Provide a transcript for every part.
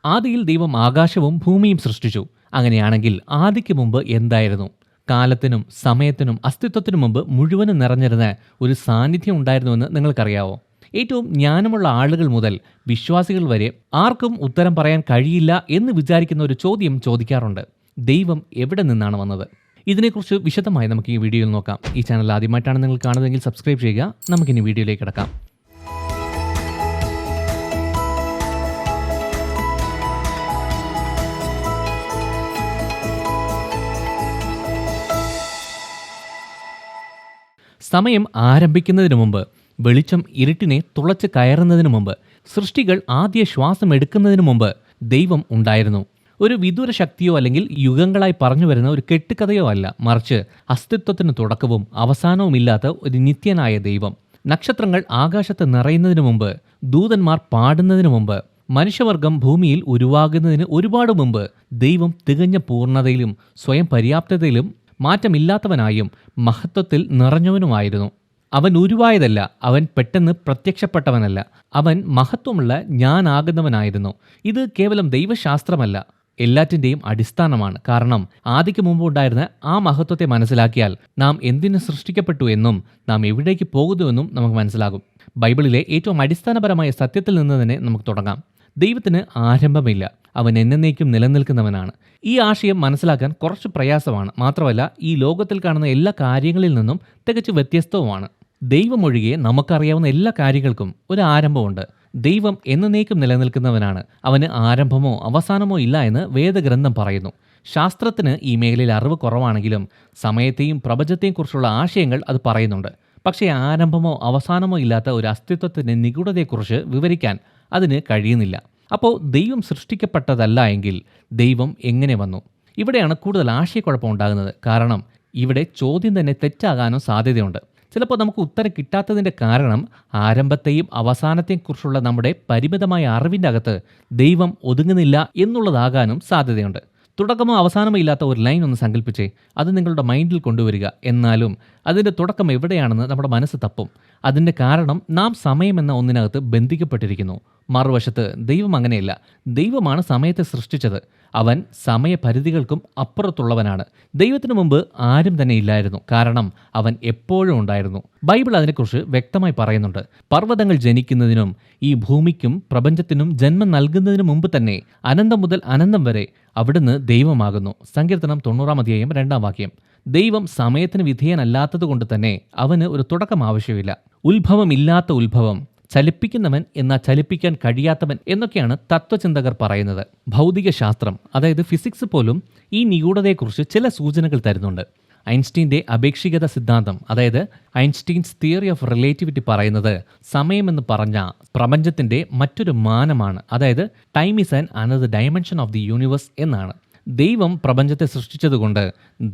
ആദിയിൽ ദൈവം ആകാശവും ഭൂമിയും സൃഷ്ടിച്ചു. അങ്ങനെയാണെങ്കിൽ ആദിക്ക് മുമ്പ് എന്തായിരുന്നു? കാലത്തിനും സമയത്തിനും അസ്തിത്വത്തിനും മുമ്പ് മുഴുവനും നിറഞ്ഞിരുന്ന ഒരു സാന്നിധ്യം ഉണ്ടായിരുന്നുവെന്ന് നിങ്ങൾക്കറിയാവോ? ഏറ്റവും ജ്ഞാനമുള്ള ആളുകൾ മുതൽ വിശ്വാസികൾ വരെ ആർക്കും ഉത്തരം പറയാൻ കഴിയില്ല എന്ന് വിചാരിക്കുന്ന ഒരു ചോദ്യം ചോദിക്കാറുണ്ട്. ദൈവം എവിടെ നിന്നാണ് വന്നത്? ഇതിനെക്കുറിച്ച് വിശദമായി നമുക്ക് ഈ വീഡിയോയിൽ നോക്കാം. ഈ ചാനൽ ആദ്യമായിട്ടാണ് നിങ്ങൾ കാണുന്നതെങ്കിൽ സബ്സ്ക്രൈബ് ചെയ്യുക. നമുക്കിനി വീഡിയോയിലേക്ക് കിടക്കാം. സമയം ആരംഭിക്കുന്നതിന് മുമ്പ്, വെളിച്ചം ഇരുട്ടിനെ തുളച്ച് കയറുന്നതിന് മുമ്പ്, സൃഷ്ടികൾ ആദ്യ ശ്വാസം എടുക്കുന്നതിന് മുമ്പ് ദൈവം ഉണ്ടായിരുന്നു. ഒരു വിദൂര ശക്തിയോ അല്ലെങ്കിൽ യുഗങ്ങളായി പറഞ്ഞു വരുന്ന ഒരു കെട്ടുകഥയോ അല്ല, മറിച്ച് അസ്തിത്വത്തിന് തുടക്കവും അവസാനവുമില്ലാത്ത ഒരു നിത്യനായ ദൈവം. നക്ഷത്രങ്ങൾ ആകാശത്ത് നിറയുന്നതിന് മുമ്പ്, ദൂതന്മാർ പാടുന്നതിന് മുമ്പ്, മനുഷ്യവർഗം ഭൂമിയിൽ ഉരുവാകുന്നതിന് ഒരുപാട് മുമ്പ് ദൈവം തികഞ്ഞ പൂർണ്ണതയിലും സ്വയം പര്യാപ്തതയിലും മാറ്റമില്ലാത്തവനായും മഹത്വത്തിൽ നിറഞ്ഞവനുമായിരുന്നു. അവൻ ഉരുവായതല്ല, അവൻ പെട്ടെന്ന് പ്രത്യക്ഷപ്പെട്ടവനല്ല, അവൻ മഹത്വമുള്ള ഞാനാകുന്നവനായിരുന്നു. ഇത് കേവലം ദൈവശാസ്ത്രമല്ല, എല്ലാറ്റിൻ്റെയും അടിസ്ഥാനമാണ്. കാരണം ആദിക്ക് മുമ്പ് ഉണ്ടായിരുന്ന ആ മഹത്വത്തെ മനസ്സിലാക്കിയാൽ നാം എന്തിനു സൃഷ്ടിക്കപ്പെട്ടു എന്നും നാം എവിടേക്ക് പോകുന്നുവെന്നും നമുക്ക് മനസ്സിലാകും. ബൈബിളിലെ ഏറ്റവും അടിസ്ഥാനപരമായ സത്യത്തിൽ നിന്ന് തന്നെ നമുക്ക് തുടങ്ങാം. ദൈവത്തിന് ആരംഭമില്ല, അവൻ എന്നേക്കും നിലനിൽക്കുന്നവനാണ്. ഈ ആശയം മനസ്സിലാക്കാൻ കുറച്ച് പ്രയാസമാണ്. മാത്രമല്ല, ഈ ലോകത്തിൽ കാണുന്ന എല്ലാ കാര്യങ്ങളിൽ നിന്നും തികച്ചു വ്യത്യസ്തവുമാണ്. ദൈവമൊഴികെ നമുക്കറിയാവുന്ന എല്ലാ കാര്യങ്ങൾക്കും ഒരു ആരംഭമുണ്ട്. ദൈവം എന്നേക്കും നിലനിൽക്കുന്നവനാണ്. അവന് ആരംഭമോ അവസാനമോ ഇല്ല എന്ന് വേദഗ്രന്ഥം പറയുന്നു. ശാസ്ത്രത്തിന് ഈ മേഖലയിൽ അറിവ് കുറവാണെങ്കിലും സമയത്തെയും പ്രപഞ്ചത്തെയും കുറിച്ചുള്ള ആശയങ്ങൾ അത് പറയുന്നുണ്ട്. പക്ഷേ ആരംഭമോ അവസാനമോ ഇല്ലാത്ത ഒരു അസ്തിത്വത്തിൻ്റെ നിഗൂഢതയെക്കുറിച്ച് വിവരിക്കാൻ അതിന് കഴിയുന്നില്ല. അപ്പോൾ ദൈവം സൃഷ്ടിക്കപ്പെട്ടതല്ല എങ്കിൽ ദൈവം എങ്ങനെ വന്നു? ഇവിടെയാണ് കൂടുതൽ ആശയക്കുഴപ്പം ഉണ്ടാകുന്നത്. കാരണം ഇവിടെ ചോദ്യം തന്നെ തെറ്റാകാനും സാധ്യതയുണ്ട്. ചിലപ്പോൾ നമുക്ക് ഉത്തരം കിട്ടാത്തതിൻ്റെ കാരണം ആരംഭത്തെയും അവസാനത്തെയും കുറിച്ചുള്ള നമ്മുടെ പരിമിതമായ അറിവിൻ്റെ അകത്ത് ദൈവം ഒതുങ്ങുന്നില്ല എന്നുള്ളതാകാനും സാധ്യതയുണ്ട്. തുടക്കമോ അവസാനമോ ഇല്ലാത്ത ഒരു ലൈൻ ഒന്ന് സങ്കല്പിച്ചേ. അത് നിങ്ങളുടെ മൈൻഡിൽ കൊണ്ടുവരിക. എന്നാലും അതിൻ്റെ തുടക്കം എവിടെയാണെന്ന് നമ്മുടെ മനസ്സ് തപ്പും. അതിൻ്റെ കാരണം നാം സമയം എന്ന ഒന്നിനകത്ത് ബന്ധിക്കപ്പെട്ടിരിക്കുന്നു. മറുവശത്ത് ദൈവം അങ്ങനെയല്ല. ദൈവമാണ് സമയത്തെ സൃഷ്ടിച്ചത്. അവൻ സമയപരിധികൾക്കും അപ്പുറത്തുള്ളവനാണ്. ദൈവത്തിന് മുമ്പ് ആരും തന്നെ ഇല്ലായിരുന്നു, കാരണം അവൻ എപ്പോഴും ഉണ്ടായിരുന്നു. ബൈബിൾ അതിനെക്കുറിച്ച് വ്യക്തമായി പറയുന്നുണ്ട്. പർവ്വതങ്ങൾ ജനിക്കുന്നതിനും ഈ ഭൂമിക്കും പ്രപഞ്ചത്തിനും ജന്മം നൽകുന്നതിനു മുമ്പ് തന്നെ അനന്തം മുതൽ അനന്തം വരെ അവിടുന്ന് ദൈവമാകുന്നു. സങ്കീർത്തനം 90:2 ദൈവം സമയത്തിന് വിധേയനല്ലാത്തത് കൊണ്ട് തന്നെ അവന് ഒരു തുടക്കം ആവശ്യമില്ല. ഉത്ഭവമില്ലാത്ത ഉത്ഭവം, ചലിപ്പിക്കുന്നവൻ എന്നാൽ ചലിപ്പിക്കാൻ കഴിയാത്തവൻ എന്നൊക്കെയാണ് തത്വചിന്തകർ പറയുന്നത്. ഭൗതിക ശാസ്ത്രം, അതായത് ഫിസിക്സ് പോലും ഈ നിഗൂഢതയെക്കുറിച്ച് ചില സൂചനകൾ തരുന്നുണ്ട്. ഐൻസ്റ്റീൻ്റെ അപേക്ഷികത സിദ്ധാന്തം, അതായത് ഐൻസ്റ്റീൻസ് തിയറി ഓഫ് റിലേറ്റിവിറ്റി പറയുന്നത് സമയമെന്ന് പറഞ്ഞ പ്രപഞ്ചത്തിൻ്റെ മറ്റൊരു മാനമാണ്. അതായത് time is an another dimension of the universe എന്നാണ്. ദൈവം പ്രപഞ്ചത്തെ സൃഷ്ടിച്ചതുകൊണ്ട്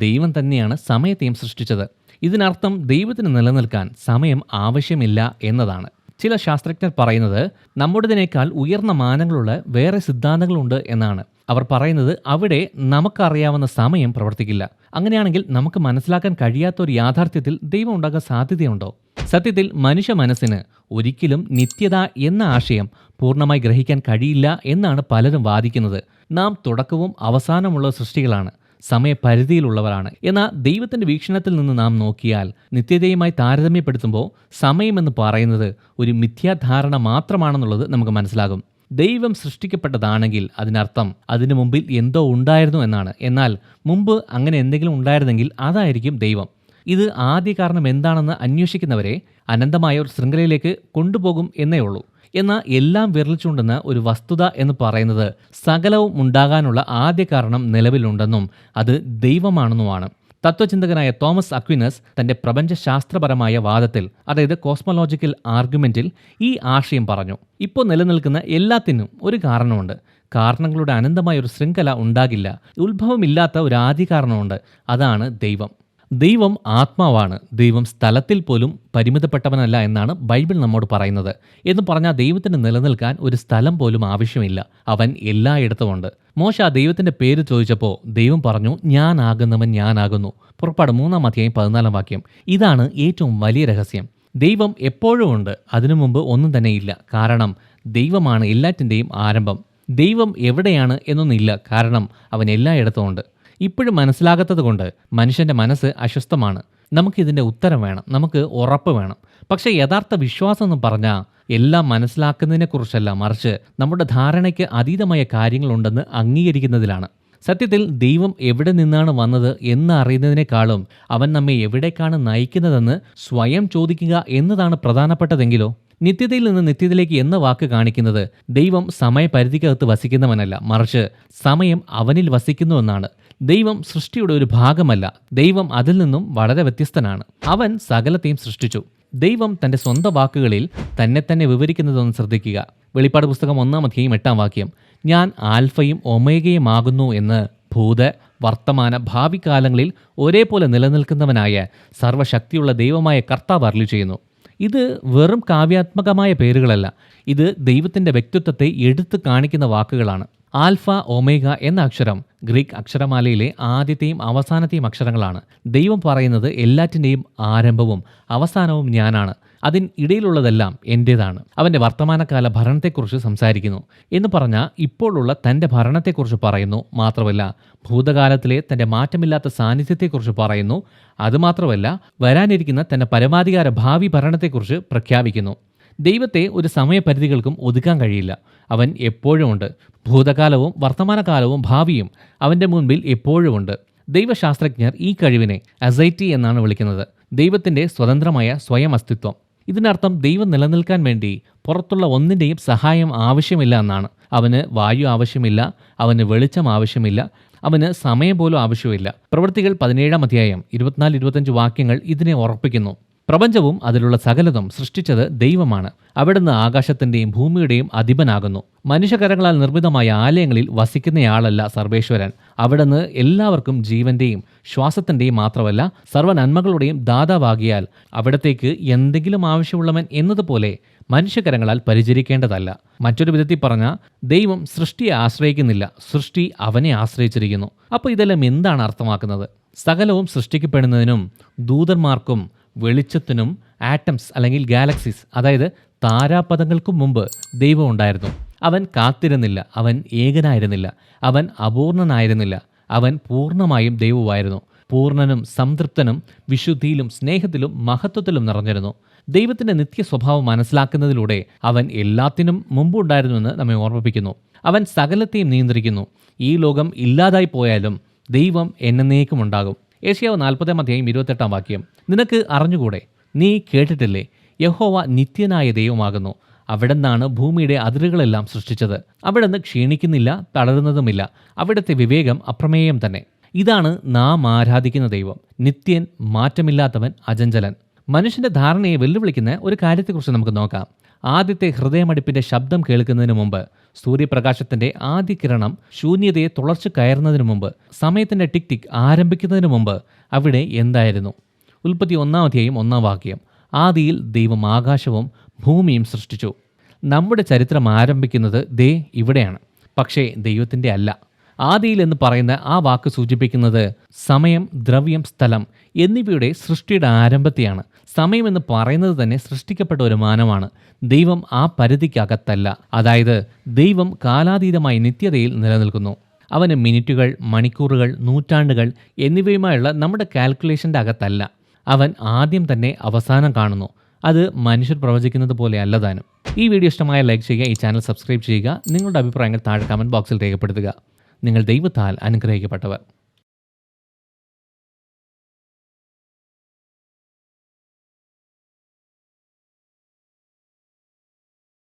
ദൈവം തന്നെയാണ് സമയത്തെയും സൃഷ്ടിച്ചത്. ഇതിനർത്ഥം ദൈവത്തിന് നിലനിൽക്കാൻ സമയം ആവശ്യമില്ല എന്നതാണ്. ചില ശാസ്ത്രജ്ഞർ പറയുന്നത് നമ്മുടേതിനേക്കാൾ ഉയർന്ന മാനങ്ങളുള്ള വേറെ സിദ്ധാന്തങ്ങളുണ്ട് എന്നാണ്. അവർ പറയുന്നത് അവിടെ നമുക്കറിയാവുന്ന സമയം പ്രവർത്തിക്കില്ല. അങ്ങനെയാണെങ്കിൽ നമുക്ക് മനസ്സിലാക്കാൻ കഴിയാത്ത ഒരു യാഥാർത്ഥ്യത്തിൽ ദൈവം ഉണ്ടാകാൻ സാധ്യതയുണ്ടോ? സത്യത്തിൽ മനുഷ്യ മനസ്സിന് ഒരിക്കലും നിത്യത എന്ന ആശയം പൂർണ്ണമായി ഗ്രഹിക്കാൻ കഴിയില്ല എന്നാണ് പലരും വാദിക്കുന്നത്. നാം തുടക്കവും അവസാനമുള്ള സൃഷ്ടികളാണ്, സമയപരിധിയിലുള്ളവരാണ്. എന്നാൽ ദൈവത്തിൻ്റെ വീക്ഷണത്തിൽ നിന്ന് നാം നോക്കിയാൽ നിത്യതയുമായി താരതമ്യപ്പെടുത്തുമ്പോൾ സമയമെന്ന് പറയുന്നത് ഒരു മിഥ്യാധാരണ മാത്രമാണെന്നുള്ളത് നമുക്ക് മനസ്സിലാകും. ദൈവം സൃഷ്ടിക്കപ്പെട്ടതാണെങ്കിൽ അതിനർത്ഥം അതിനു മുമ്പിൽ എന്തോ ഉണ്ടായിരുന്നു എന്നാണ്. എന്നാൽ മുമ്പ് അങ്ങനെ എന്തെങ്കിലും ഉണ്ടായിരുന്നെങ്കിൽ അതായിരിക്കും ദൈവം. ഇത് ആദ്യ കാരണം എന്താണെന്ന് അന്വേഷിക്കുന്നവരെ അനന്തമായ ഒരു ശൃംഖലയിലേക്ക് കൊണ്ടുപോകും എന്നേ ഉള്ളൂ. എന്നാൽ എല്ലാം വിരൽ ചൂണ്ടുന്ന ഒരു വസ്തുത എന്ന് പറയുന്നത് സകലവും ഉണ്ടാകാനുള്ള ആദ്യ കാരണം നിലവിലുണ്ടെന്നും അത് ദൈവമാണെന്നുമാണ്. തത്വചിന്തകനായ തോമസ് അക്വിനസ് തൻ്റെ പ്രപഞ്ചശാസ്ത്രപരമായ വാദത്തിൽ, അതായത് കോസ്മോളജിക്കൽ ആർഗ്യുമെൻറ്റിൽ ഈ ആശയം പറഞ്ഞു. ഇപ്പോൾ നിലനിൽക്കുന്ന എല്ലാത്തിനും ഒരു കാരണമുണ്ട്. കാരണങ്ങളുടെ അനന്തമായ ഒരു ശൃംഖല ഉണ്ടാകില്ല. ഉത്ഭവമില്ലാത്ത ഒരു ആദ്യ കാരണമുണ്ട്, അതാണ് ദൈവം. ദൈവം ആത്മാവാണ്. ദൈവം സ്ഥലത്തിൽ പോലും പരിമിതപ്പെട്ടവനല്ല എന്നാണ് ബൈബിൾ നമ്മോട് പറയുന്നത്. എന്ന് പറഞ്ഞാൽ ദൈവത്തിന് നിലനിൽക്കാൻ ഒരു സ്ഥലം പോലും ആവശ്യമില്ല. അവൻ എല്ലായിടത്തുമുണ്ട്. മോശ ദൈവത്തിൻ്റെ പേര് ചോദിച്ചപ്പോൾ ദൈവം പറഞ്ഞു, ഞാനാകുന്നവൻ ഞാനാകുന്നു. പുറപ്പാട് 3:14 ഇതാണ് ഏറ്റവും വലിയ രഹസ്യം. ദൈവം എപ്പോഴും ഉണ്ട്. അതിനു മുമ്പ് ഒന്നും തന്നെ ഇല്ല. കാരണം ദൈവമാണ് എല്ലാറ്റിൻ്റെയും ആരംഭം. ദൈവം എവിടെയാണ് എന്നൊന്നില്ല, കാരണം അവൻ എല്ലായിടത്തും ഉണ്ട്. ഇപ്പോഴും മനസ്സിലാകാത്തത് കൊണ്ട് മനുഷ്യൻ്റെ മനസ്സ് അസ്വസ്ഥമാണ്. നമുക്കിതിൻ്റെ ഉത്തരം വേണം, നമുക്ക് ഉറപ്പ് വേണം. പക്ഷേ യഥാർത്ഥ വിശ്വാസം എന്ന് പറഞ്ഞാൽ എല്ലാം മനസ്സിലാക്കുന്നതിനെക്കുറിച്ചല്ല, മറിച്ച് നമ്മുടെ ധാരണയ്ക്ക് അതീതമായ കാര്യങ്ങളുണ്ടെന്ന് അംഗീകരിക്കുന്നതിലാണ്. സത്യത്തിൽ ദൈവം എവിടെ നിന്നാണ് വന്നത് എന്ന് അറിയുന്നതിനേക്കാളും അവൻ നമ്മെ എവിടേക്കാണ് നയിക്കുന്നതെന്ന് സ്വയം ചോദിക്കുക എന്നതാണ് പ്രധാനപ്പെട്ടതെങ്കിലോ? നിത്യതയിൽ നിന്ന് നിത്യതയിലേക്ക് എന്ന വാക്ക് കാണിക്കുന്നത് ദൈവം സമയപരിധിക്കകത്ത് വസിക്കുന്നവനല്ല, മറിച്ച് സമയം അവനിൽ വസിക്കുന്നുവെന്നാണ്. ദൈവം സൃഷ്ടിയുടെ ഒരു ഭാഗമല്ല, ദൈവം അതിൽ നിന്നും വളരെ വ്യത്യസ്തനാണ്. അവൻ സകലത്തെയും സൃഷ്ടിച്ചു. ദൈവം തൻ്റെ സ്വന്തം വാക്കുകളിൽ തന്നെ വിവരിക്കുന്നതൊന്ന് ശ്രദ്ധിക്കുക. വെളിപ്പാട് പുസ്തകം 1:8 ഞാൻ ആൽഫയും ഒമേഗയും ആകുന്നു എന്ന് ഭൂത, വർത്തമാന, ഭാവി കാലങ്ങളിൽ ഒരേപോലെ നിലനിൽക്കുന്നവനായ സർവ്വശക്തിയുള്ള ദൈവമായ കർത്താവ് അരുളി ചെയ്യുന്നു. ഇത് വെറും കാവ്യാത്മകമായ പേരുകളല്ല, ഇത് ദൈവത്തിൻ്റെ വ്യക്തിത്വത്തെ എടുത്തു കാണിക്കുന്ന വാക്കുകളാണ്. ആൽഫ, ഒമേഗ എന്ന അക്ഷരം ഗ്രീക്ക് അക്ഷരമാലയിലെ ആദ്യത്തെയും അവസാനത്തെയും അക്ഷരങ്ങളാണ്. ദൈവം പറയുന്നത് എല്ലാറ്റിൻ്റെയും ആരംഭവും അവസാനവും ഞാനാണ്, അതിനിടയിലുള്ളതെല്ലാം എൻ്റേതാണ്. അവൻ്റെ വർത്തമാനകാല ഭരണത്തെക്കുറിച്ച് സംസാരിക്കുന്നു എന്ന് പറഞ്ഞാൽ ഇപ്പോഴുള്ള തൻ്റെ ഭരണത്തെക്കുറിച്ച് പറയുന്നു. മാത്രമല്ല, ഭൂതകാലത്തിലെ തൻ്റെ മാറ്റമില്ലാത്ത സാന്നിധ്യത്തെക്കുറിച്ച് പറയുന്നു. അതുമാത്രമല്ല, വരാനിരിക്കുന്ന തൻ്റെ പരമാധികാര ഭാവി ഭരണത്തെക്കുറിച്ച് പ്രഖ്യാപിക്കുന്നു. ദൈവത്തെ ഒരു സമയപരിധികൾക്കും ഒതുക്കാൻ കഴിയില്ല. അവൻ എപ്പോഴും ഉണ്ട്. ഭൂതകാലവും വർത്തമാനകാലവും ഭാവിയും അവൻ്റെ മുൻപിൽ എപ്പോഴുമുണ്ട്. ദൈവശാസ്ത്രജ്ഞർ ഈ കഴിവിനെ അസൈറ്റി എന്നാണ് വിളിക്കുന്നത്, ദൈവത്തിൻ്റെ സ്വതന്ത്രമായ സ്വയം അസ്തിത്വം. ഇതിനർത്ഥം ദൈവം നിലനിൽക്കാൻ വേണ്ടി പുറത്തുള്ള ഒന്നിൻ്റെയും സഹായം ആവശ്യമില്ല എന്നാണ്. അവന് വായു ആവശ്യമില്ല, അവന് വെളിച്ചം ആവശ്യമില്ല, അവന് സമയം പോലും ആവശ്യമില്ല. പ്രവൃത്തികൾ 17:24-25 ഇതിനെ ഉറപ്പിക്കുന്നു. പ്രപഞ്ചവും അതിലുള്ള സകലതും സൃഷ്ടിച്ചത് ദൈവമാണ്. അവിടുന്ന് ആകാശത്തിൻ്റെയും ഭൂമിയുടെയും അധിപനാകുന്നു. മനുഷ്യകരങ്ങളാൽ നിർമ്മിതമായ ആലയങ്ങളിൽ വസിക്കുന്നയാളല്ല സർവേശ്വരൻ. അവിടുന്ന് എല്ലാവർക്കും ജീവന്റെയും ശ്വാസത്തിൻ്റെയും മാത്രമല്ല സർവ്വ നന്മകളുടെയും ദാതാവാകിയാൽ അവിടത്തേക്ക് എന്തെങ്കിലും ആവശ്യമുള്ളവൻ എന്നതുപോലെ മനുഷ്യകരങ്ങളാൽ പരിചരിക്കേണ്ടതല്ല. മറ്റൊരു വിധത്തിൽ പറഞ്ഞാൽ ദൈവം സൃഷ്ടിയെ ആശ്രയിക്കുന്നില്ല, സൃഷ്ടി അവനെ ആശ്രയിച്ചിരിക്കുന്നു. അപ്പോൾ ഇതെല്ലാം എന്താണ് അർത്ഥമാക്കുന്നത്? സകലവും സൃഷ്ടിക്കപ്പെടുന്നതിനും ദൂതന്മാർക്കും വെളിച്ചത്തിനും ആറ്റംസ് അല്ലെങ്കിൽ ഗാലക്സീസ്, അതായത് താരാപഥങ്ങൾക്കും മുമ്പ് ദൈവം ഉണ്ടായിരുന്നു. അവൻ കാത്തിരുന്നില്ല, അവൻ ഏകനായിരുന്നില്ല, അവൻ അപൂർണനായിരുന്നില്ല, അവൻ പൂർണ്ണമായും ദൈവമായിരുന്നു. പൂർണ്ണനും സംതൃപ്തനും വിശുദ്ധിയിലും സ്നേഹത്തിലും മഹത്വത്തിലും നിറഞ്ഞിരുന്നു. ദൈവത്തിൻ്റെ നിത്യ സ്വഭാവം മനസ്സിലാക്കുന്നതിലൂടെ അവൻ എല്ലാത്തിനും മുമ്പുണ്ടായിരുന്നുവെന്ന് നമ്മെ ഓർമ്മിപ്പിക്കുന്നു. അവൻ സകലത്തെയും നിയന്ത്രിക്കുന്നു. ഈ ലോകം ഇല്ലാതായി പോയാലും ദൈവം എന്നേക്കും ഉണ്ടാകും. ഏശയ്യാവ് 40:28 നിനക്ക് അറിഞ്ഞുകൂടെ? നീ കേട്ടിട്ടില്ലേ? യഹോവ നിത്യനായ ദൈവമാകുന്നു. അവിടുന്നാണ് ഭൂമിയുടെ അതിരുകളെല്ലാം സൃഷ്ടിച്ചത്. അവിടുന്ന് ക്ഷീണിക്കുന്നില്ല, തളരുന്നതുമില്ല. അവിടുത്തെ വിവേകം അപ്രമേയം തന്നെ. ഇതാണ് നാം ആരാധിക്കുന്ന ദൈവം, നിത്യൻ, മാറ്റമില്ലാത്തവൻ, അചഞ്ചലൻ. മനുഷ്യൻ്റെ ധാരണയെ വെല്ലുവിളിക്കുന്ന ഒരു കാര്യത്തെക്കുറിച്ച് നമുക്ക് നോക്കാം. ആദ്യത്തെ ഹൃദയമടിപ്പിൻ്റെ ശബ്ദം കേൾക്കുന്നതിന് മുമ്പ്, സൂര്യപ്രകാശത്തിൻ്റെ ആദ്യ കിരണം ശൂന്യതയെ തുളച്ചു കയറുന്നതിന് മുമ്പ്, സമയത്തിൻ്റെ ടിക് ടിക് ആരംഭിക്കുന്നതിന് മുമ്പ് അവിടെ എന്തായിരുന്നു? ഉൽപ്പത്തി 1:1 ആദിയിൽ ദൈവം ആകാശവും ഭൂമിയും സൃഷ്ടിച്ചു. നമ്മുടെ ചരിത്രം ആരംഭിക്കുന്നത് ദേ ഇവിടെയാണ്. പക്ഷേ ദൈവത്തിൻ്റെ അല്ല. ആദിയിൽ എന്ന് പറയുന്ന ആ വാക്ക് സൂചിപ്പിക്കുന്നത് സമയം, ദ്രവ്യം, സ്ഥലം എന്നിവയുടെ സൃഷ്ടിയുടെ ആരംഭത്തെയാണ്. സമയം എന്ന് പറയുന്നത് തന്നെ സൃഷ്ടിക്കപ്പെട്ട ഒരു മാനമാണ്. ദൈവം ആ പരിധിക്കകത്തല്ല. അതായത് ദൈവം കാലാതീതമായി നിത്യതയിൽ നിലനിൽക്കുന്നു. അവന് മിനിറ്റുകൾ, മണിക്കൂറുകൾ, നൂറ്റാണ്ടുകൾ എന്നിവയുമായുള്ള നമ്മുടെ കാൽക്കുലേഷൻ്റെ അകത്തല്ല. അവൻ ആദ്യം തന്നെ അവസാനം കാണുന്നു. അത് മനുഷ്യർ പ്രവചിക്കുന്നത് പോലെ അല്ലതാനും. ഈ വീഡിയോ ഇഷ്ടമായ ലൈക്ക് ചെയ്യുക, ഈ ചാനൽ സബ്സ്ക്രൈബ് ചെയ്യുക. നിങ്ങളുടെ അഭിപ്രായങ്ങൾ താഴെ കമൻറ്റ് ബോക്സിൽ രേഖപ്പെടുത്തുക. നിങ്ങൾ ദൈവത്താൽ അനുഗ്രഹിക്കപ്പെട്ടവർ.